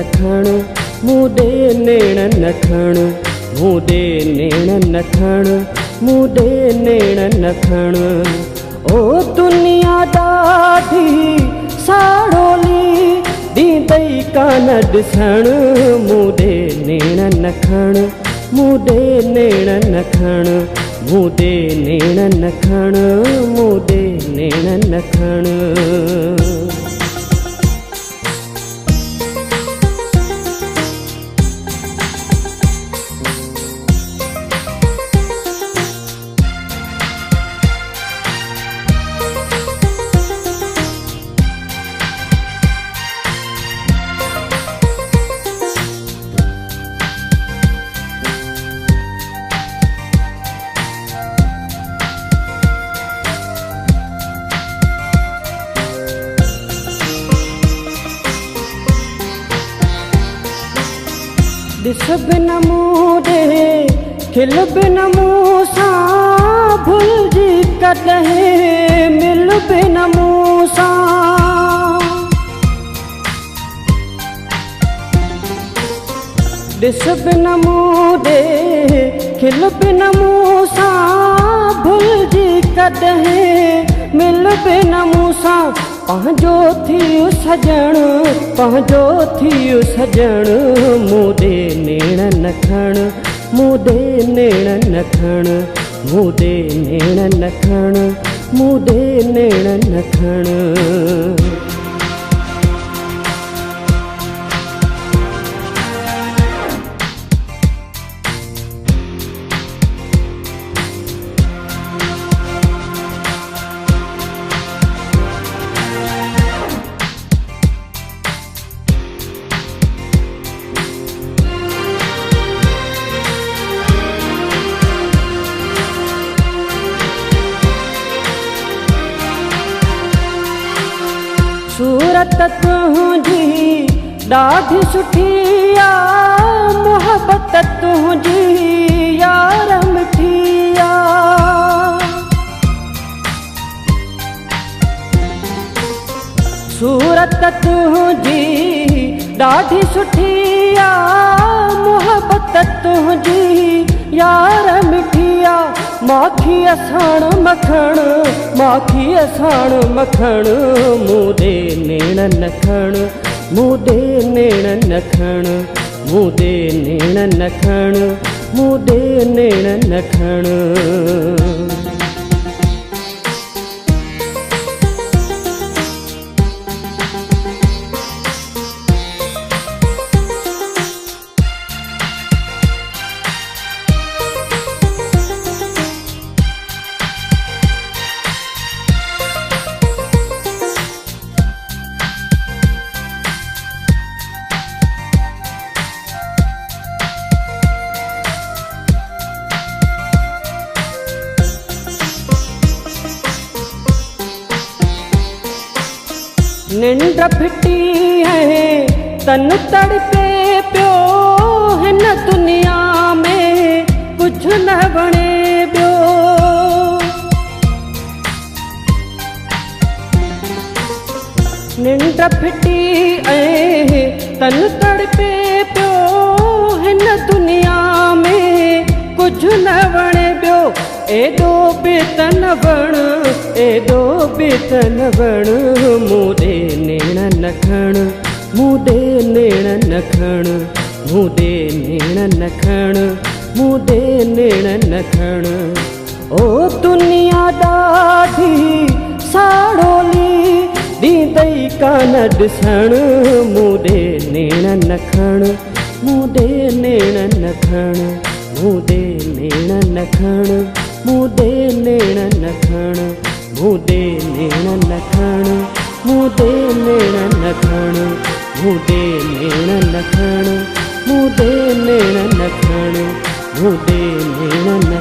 नखण मुदे नेण नखण मुदे नेण नखण मुदे नेण नखण। ओ दुनिया ॾाढी साड़ोली ॾींदई कान ॾिसण मुदे नेण नखण मुदे नेण नखण मुदे नेण नखण मुदे नेण नखण। ॾिस बिन मूंदे खिल बिन मूंसां भुलिजी कॾहिं मिल बिन मूंसां। ॾिस बिन मूंदे खिल बिन मूंसां भुलिजी कॾहिं मिल बिन मूंसां। पंहिंजो थियूं सजण पंहिंजो थियूं सजण मुदे नेण नखण मुदे नेण नखण मुदे नेण नखण मुदे नेण नखण। सूरत तुंहिंजी ॾाढी सुठी आ मोहबत तुंहिंजी यार मिठी आ। सूरत तुंहिंजी ॾाढी सुठी आ मोहबत तुंहिंजी यार मिठी आ। माखी असाण मखण माखी असाण मखण मुदे नेण नखण मुदे नेण नखण मुदे नेण नखण मुदे नेण नखण। निंड फिटी है तन तड़पे पियो हिन दुनिया में कुछ न बणे पियो। निंड फिटी है तन तड़पे पियो हिन दुनिया में कुछ न बणे पियो। एडो बेतन बण एडो बेतन बण मुदे नेण नखण मुदे नेण नखण मुदे नेण नखण मुदे नेण नखण। ओ दुनिया ॾाढी साड़ोली ॾींदई कान ॾिसण मुदे नेण नखण मुदे नेण नखण मुदे नेण नखण मुदे नेण नखण मुदे नेण नखण मुदे नेण नखण मुदे नेण नखण मुदे नेण नखण मुदे नेण